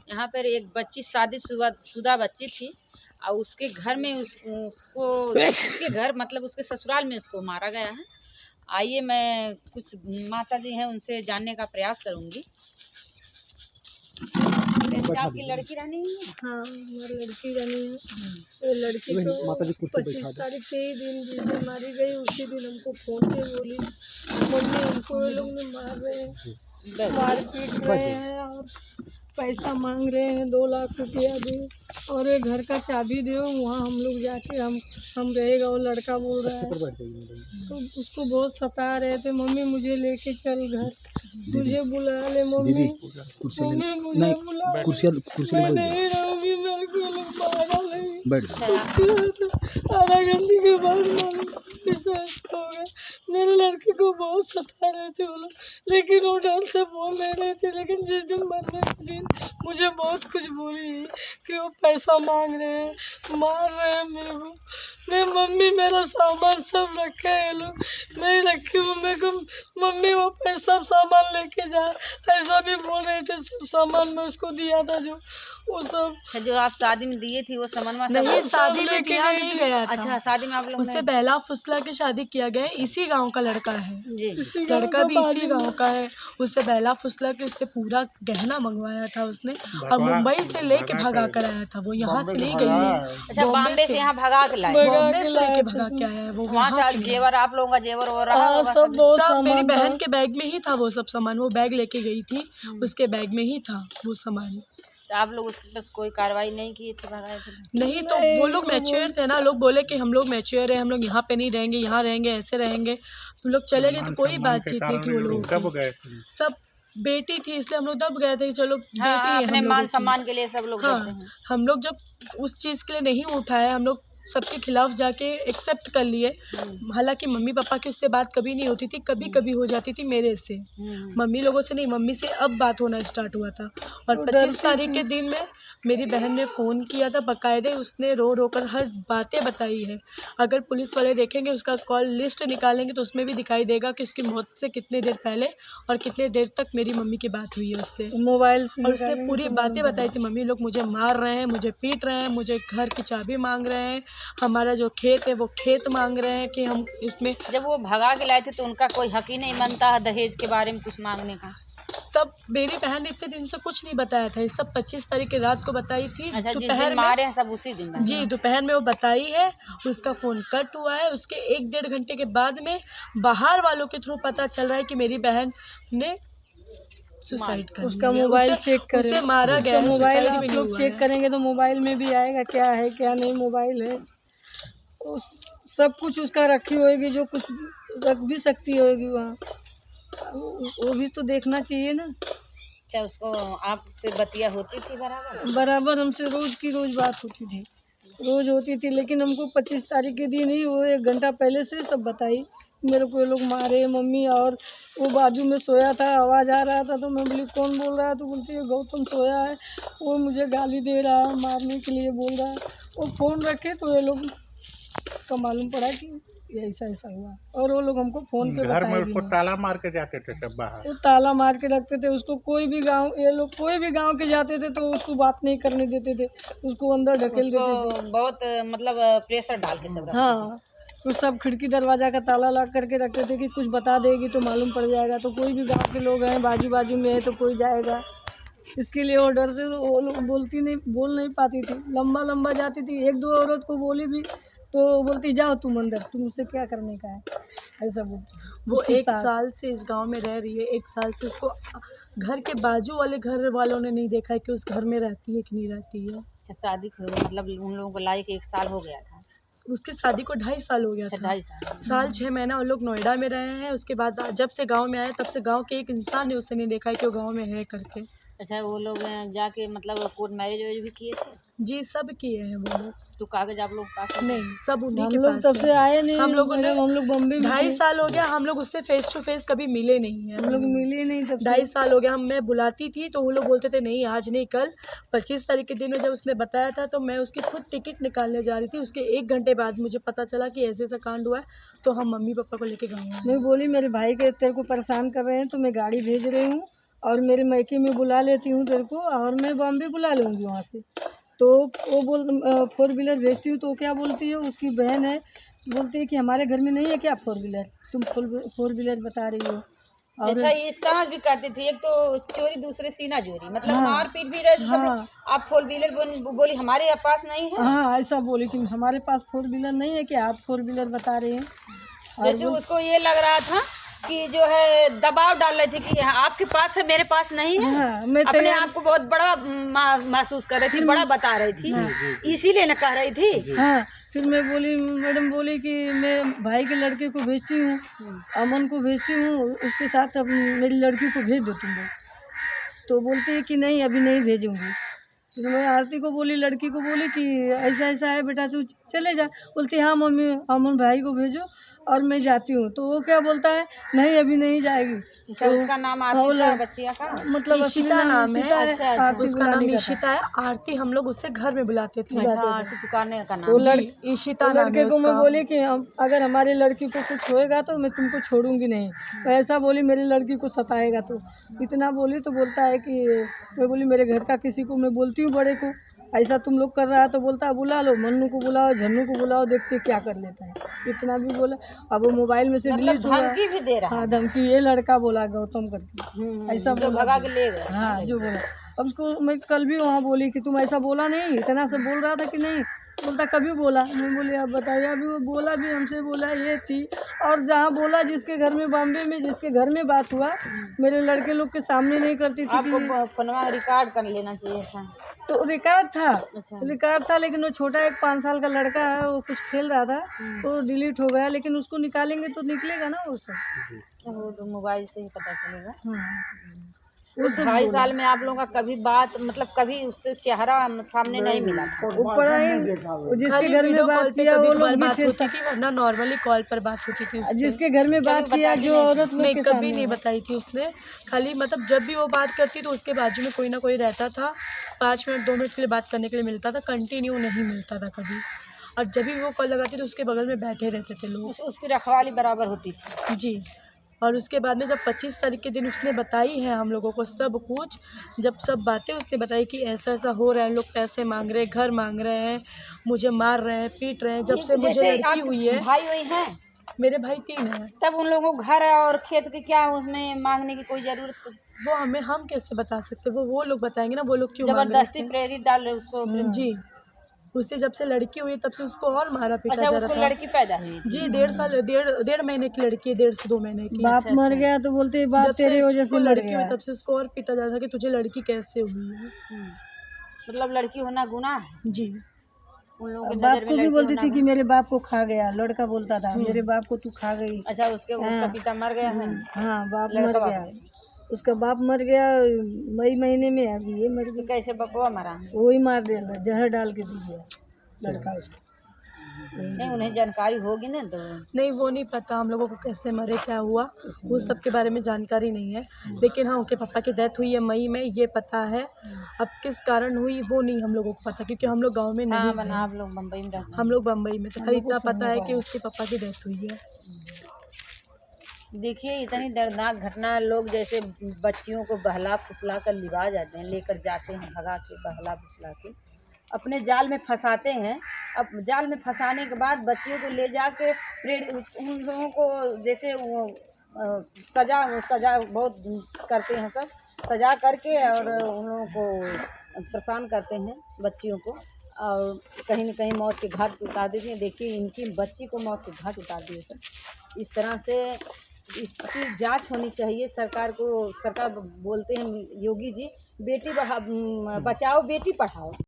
यहाँ पर एक बच्ची शादीशुदा बच्ची थी और उसके घर में उसके घर मतलब उसके ससुराल में उसको मारा गया है। आइए मैं कुछ माता जी हैं उनसे जानने का प्रयास करूंगी। आपकी लड़की रहनी है? हाँ, हमारी लड़की रहनी है। तो लड़की तो 25 तारीख के ही दिन जिस दिन मारी गई उसी दिन हमको फोन पे बोली, मम्मी हमको ये लोग ने मार रहे हैं, मार पीट रहे हैं और पैसा मांग रहे हैं, 2 लाख रुपया दे और ये घर का चाबी दो, वहाँ हम लोग जाके हम रहेगा। वो लड़का बोल रहा है तो उसको बहुत सता रहे थे, मम्मी मुझे लेके चल घर, मुझे बुला ले मम्मी, मम्मी मुझे बुला, मैं नहीं रहूँगी, मेरे को लोग मारा नहीं। आधा घंटे के बाद हो गया। मेरे लड़के को बहुत सता रहे थे वो लोग, लेकिन वो डर से बोल नहीं रहे थे। लेकिन जिस दिन मरने के दिन मुझे बहुत कुछ बोली कि वो पैसा मांग रहे हैं, मार रहे हैं मेरे को। मैं मम्मी मेरा सामान सब रखा है ये लोग, नहीं रखी हूँ। मेरे को मम्मी वो पैसा सामान लेके जा, ऐसा भी बोल रहे थे। सब सामान मैं उसको दिया था जो वो सब जो आप शादी में दिए थी वो सामान नहीं, शादी में दिया नहीं गया था। अच्छा, शादी में आप लोग उससे बहला फुसला के शादी किया गया। इसी गांव का लड़का है जी, लड़का भी इसी गांव का है। उससे बहला फुसला के उससे पूरा गहना मंगवाया था उसने और मुंबई से लेके भगा कर आया था। वो यहाँ से नहीं गई है। अच्छा, बॉम्बे से यहाँ भगा के लाए, बॉम्बे से लेके भगा के आया है वो। वहाँ से जेवर आप लोगों का जेवर हो रहा है सब मेरी बहन के बैग में ही था वो सब सामान। वो बैग लेके गई थी, उसके बैग में ही था वो सामान। तो आप लोग उसके पास कोई कार्रवाई नहीं की थी, भगाए थे? नहीं, तो वो लोग मैच्योर थे ना। लोग बोले कि हम लोग मैच्योर है, हम लोग यहाँ पे नहीं रहेंगे, यहाँ रहेंगे, ऐसे रहेंगे। हम लोग चले गए तो कोई बातचीत नहीं थी। वो लोग सब बेटी थी इसलिए हम लोग दब गए थे। चलो बेटी है, अपने मान सम्मान के लिए सब लोग करते हैं। हम लोग जब उस चीज़ के लिए नहीं उठाए, हम लोग सबके खिलाफ जाके एक्सेप्ट कर लिए। हालांकि मम्मी पापा की उससे बात कभी नहीं होती थी, कभी कभी हो जाती थी मेरे से। मम्मी लोगों से नहीं, मम्मी से अब बात होना स्टार्ट हुआ था। और 25 तारीख के दिन में मेरी बहन ने फ़ोन किया था, बाकायदे उसने रो रो कर हर बातें बताई है। अगर पुलिस वाले देखेंगे उसका कॉल लिस्ट निकालेंगे तो उसमें भी दिखाई देगा कि उसकी मौत से कितने देर पहले और कितने देर तक मेरी मम्मी की बात हुई है उससे मोबाइल से। और उसने पूरी बातें बताई थी, मम्मी लोग मुझे मार रहे हैं, मुझे पीट रहे हैं, मुझे घर की चाबी मांग रहे हैं, हमारा जो खेत है वो खेत मांग रहे हैं कि हम इसमें। जब वो भगा के लाए थे तो उनका कोई हक ही नहीं बनता है दहेज के बारे में कुछ मांगने का? तब मेरी बहन ने इतने दिन से कुछ नहीं बताया था, ये सब 25 तारीख की रात को बताई थी। अच्छा, दोपहर में मारे हैं सब उसी दिन? जी, दोपहर में वो बताई है। उसका फ़ोन कट हुआ है, उसके 1-1.5 घंटे के बाद में बाहर वालों के थ्रू पता चल रहा है कि मेरी बहन ने सुसाइड कर लिया। उसका मोबाइल चेक करें, उसे मारा गया। मोबाइल आप लोग चेक करेंगे तो मोबाइल में भी आएगा क्या है क्या नहीं मोबाइल है। उस सब कुछ उसका रखी होगी, जो कुछ रख भी सकती होगी वहाँ, वो भी तो देखना चाहिए ना। क्या उसको आपसे बतिया होती थी बराबर हमसे रोज की रोज बात होती थी, रोज होती थी। लेकिन हमको 25 तारीख के दिन ही वो 1 घंटा पहले से सब बताई, मेरे को ये लोग मारे मम्मी। और वो बाजू में सोया था, आवाज़ आ रहा था तो मैं बोली कौन बोल रहा है, तो बोलती है गौतम सोया है, वो मुझे गाली दे रहा है, मारने के लिए बोल रहा है। वो फ़ोन रखे तो ये लोग का मालूम पड़ा कि ऐसा ऐसा हुआ। और वो लोग हमको फ़ोन पे घर में उसको ताला मार के जाते थे सब बाहर, वो ताला मार के रखते थे उसको। कोई भी गांव, ये लोग कोई भी गांव के जाते थे तो उसको बात नहीं करने देते थे, उसको अंदर ढकेल देते थे। बहुत मतलब प्रेशर डाल के सब। हाँ, कुछ सब खिड़की दरवाजा का ताला लगा करके रखते थे कि कुछ बता देगी तो मालूम पड़ जाएगा। तो कोई भी गाँव के लोग हैं बाजू बाजू में है तो कोई जाएगा, इसके लिए वो डर से वो लोग बोल नहीं पाती थी, लंबा लंबा जाती थी। 1-2 औरत को बोली भी तो बोलती जाओ तुम अंदर, तुम उससे क्या करने का है, ऐसा बोलती। वो 1 साल से इस गांव में रह रही है, 1 साल से उसको घर के बाजू वाले घर वालों ने नहीं देखा है कि उस घर में रहती है कि नहीं रहती है। शादी मतलब उन लोगों को लायक 1 साल हो गया था? उसकी शादी को 2.5 साल हो गया था। 2.5 साल 6 महीना उन लोग नोएडा में रहे हैं। उसके बाद जब से गांव में आए तब से गांव के एक इंसान ने उसे नहीं देखा है कि वो गांव में है करके। अच्छा, वो लोग जाके मतलब कोर्ट मैरिज भी किए थे? जी, सब किए हैं वो लोग। तो कागज आप लोग पास? नहीं, सब उन्हीं के पास। तब से आए नहीं हम लोगों ने, हम लोग बॉम्बे में 2.5 साल हो गया, हम लोग उससे फेस टू फेस कभी मिले नहीं है। हम लोग मिले नहीं, तब 2.5 साल हो गया। मैं बुलाती थी तो वो लोग बोलते थे नहीं आज नहीं कल। 25 तारीख के दिन में जब उसने बताया था तो मैं उसकी खुद टिकट निकालने जा रही थी। उसके 1 घंटे बाद मुझे पता चला कि ऐसे ऐसा कांड हुआ है, तो हम मम्मी पापा को लेके गाँव आए। मैं बोली मेरे भाई के तेरे को परेशान कर रहे हैं तो मैं गाड़ी भेज रही हूँ और मेरे मायके में बुला लेती हूँ तेरे को, और मैं बॉम्बे बुला लूँगी वहाँ से। तो वो 4 व्हीलर भेजती हूँ, तो क्या बोलती है, उसकी बहन है, बोलती है कि हमारे घर में नहीं है क्या 4 व्हीलर, तुम 4 व्हीलर बता रही हो। और अच्छा, ये इस तरह भी करती थी, एक तो चोरी दूसरे सीना चोरी, मतलब हाँ, मार पीट भी रहती। हाँ, आप 4 व्हीलर बोली हमारे पास नहीं है। हाँ, ऐसा बोली कि हमारे पास 4 व्हीलर नहीं है क्या, आप 4 व्हीलर बता रहे हैं। और जैसे उसको ये लग रहा था कि जो है दबाव डाल रहे थे कि आपके पास है, मेरे पास नहीं है। हाँ, मैं अपने आप को बहुत बड़ा महसूस कर रही थी, बड़ा बता रही थी, इसीलिए न कह रही थी। हाँ, फिर मैं बोली, मैडम बोली कि मैं भाई के लड़के को भेजती हूँ, अमन को भेजती हूँ, उसके साथ अब मेरी लड़की को भेज दो तुम लोग। तो बोलती है कि नहीं अभी नहीं भेजूँगी। फिर मैं आरती को बोली, लड़की को बोली कि ऐसा ऐसा है बेटा, तू चले जा। बोलती हाँ मम्मी, अमन भाई को भेजो और मैं जाती हूँ। तो वो क्या बोलता है, नहीं अभी नहीं जाएगी। तो उसका नाम आरती था, बच्चिया का मतलब इशिता नाम है। अच्छा, अच्छा। उसका नाम इशिता है। आरती हम लोग उससे घर में बुलाते थे। अच्छा, आरती पुकारने का वो नाम। इशिता नाम लड़के है को मैं उसका। बोली कि अगर हमारी लड़की को कुछ होएगा तो मैं तुमको छोड़ूंगी नहीं। तो ऐसा बोली, मेरी लड़की को सताएगा तो, इतना बोली। तो बोलता है कि मैं बोली मेरे घर का किसी को मैं बोलती हूँ बड़े को, ऐसा तुम लोग कर रहा है। तो बोलता है बुला लो, मन्नू को बुलाओ, झन्नू को बुलाओ, देखते क्या कर लेता है। इतना भी बोला। अब वो मोबाइल में से मतलब डिलीट हुआ। धमकी भी दे रहा है। हाँ, धमकी, ये लड़का बोला गौतम करके, ऐसा जो बोला, भगा के ले गए। हाँ जो बोला। अब उसको मैं कल भी वहाँ बोली कि तुम ऐसा बोला नहीं, इतना से बोल रहा था कि नहीं। बोलता कभी बोला। मैं बोली अब बताइए, अभी वो बोला भी हमसे, बोला ये थी। और जहाँ बोला जिसके घर में, बॉम्बे में जिसके घर में बात हुआ, मेरे लड़के लोग के सामने नहीं करती थी आपको कि फोनवा रिकॉर्ड कर लेना चाहिए था। तो रिकॉर्ड था। अच्छा। रिकॉर्ड था, लेकिन वो छोटा एक 5 साल का लड़का है, वो कुछ खेल रहा था, वो डिलीट हो गया। लेकिन उसको निकालेंगे तो निकलेगा ना वो सब। वो तो मोबाइल से ही पता चलेगा। हाँ, उस 2.5 साल में आप लोगों का कभी बात, मतलब कभी उससे चेहरा सामने नहीं मिला था। ऊपर आई, जिसके खाली घर में वीडियो बात कॉल पे किया वो कभी लोग भी बात थे। होती थी, वरना नॉर्मली कॉल पर बात होती थी उससे। जिसके घर में बात किया जो औरत लोग नहीं, के कभी सामने नहीं बताई थी उसने। खाली मतलब जब भी वो बात करती तो उसके बाजू में कोई ना कोई रहता था, 5 मिनट 2 मिनट के लिए बात करने के लिए मिलता था, कंटिन्यू नहीं मिलता था कभी। और जब भी वो कॉल लगाती तो उसके बगल में बैठे रहते थे लोग। उसकी रखवाली बराबर होती थी। जी। और उसके बाद में जब 25 तारीख के दिन उसने बताई है हम लोगों को सब कुछ, जब सब बातें उसने बताई कि ऐसा ऐसा हो रहा है, लोग पैसे मांग रहे हैं, घर मांग रहे हैं, मुझे मार रहे हैं, पीट रहे हैं, जब से मुझे लड़की हुई है। भाई वही है, मेरे भाई 3 हैं। तब उन लोगों को घर और खेत के क्या उसमें मांगने की कोई जरूरत? वो हम कैसे बता सकते, वो लोग बताएंगे ना, वो लोग क्यों मांग रहे जबरदस्ती थे। प्रेरित डाल रहे उसको। जी। उससे जब से लड़की हुई तब से उसको और मारा पीटा अच्छा, जा उसको रहा था। लड़की पैदा हुई थी। जी, 1.5 महीने की लड़की है, 1.5 से 2 महीने की। बाप मर गया तो बोलते हैं बाप जब से तेरे वजह से उसको मर लड़की हुई गया। तब से उसको और पीटा जा रहा था कि तुझे लड़की कैसे हुई है। मतलब लड़की होना गुनाह है जी। उन लोगों की बाप नजर में। को भी लड़की बोलती होना थी कि मेरे बाप को खा गया, लड़का बोलता था मेरे बाप को तू खा गई। अच्छा, उसका पिता मर गया है। हाँ, बाप लड़का मर गया, उसका बाप मर गया मई महीने में। अभी ये मर तो गया, कैसे बकवा मरा? वही मार दिया, जहर डाल के दी गया लड़का उसको। नहीं, उन्हें जानकारी होगी ना तो। नहीं, वो नहीं पता हम लोगों को कैसे मरे, क्या हुआ, वो सब के बारे में जानकारी नहीं है। लेकिन हाँ, उनके पापा की डेथ हुई है मई में, ये पता है। अब किस कारण हुई वो नहीं हम लोगों को पता, क्योंकि हम लोग गांव में नहीं थे। आप लोग मुंबई में रहते हैं। हम लोग बम्बई में थे। खाली इतना पता है कि उसके पापा की डेथ हुई है। देखिए, इतनी दर्दनाक घटना। लोग जैसे बच्चियों को बहला फुसला कर लिवा जाते हैं, लेकर जाते हैं भगा के, बहला फुसला के अपने जाल में फंसाते हैं। अब जाल में फंसाने के बाद बच्चियों को ले जाके उन लोगों को जैसे वो सजा बहुत करते हैं सब, सजा करके और उन लोगों को परेशान करते हैं बच्चियों को, और कहीं न कहीं मौत के घाट उतार देते हैं। देखिए, इनकी बच्ची को मौत के घाट उतार दिए सर। इस तरह से इसकी जांच होनी चाहिए सरकार को। सरकार बोलते हैं योगी जी, बेटी बचाओ बेटी पढ़ाओ।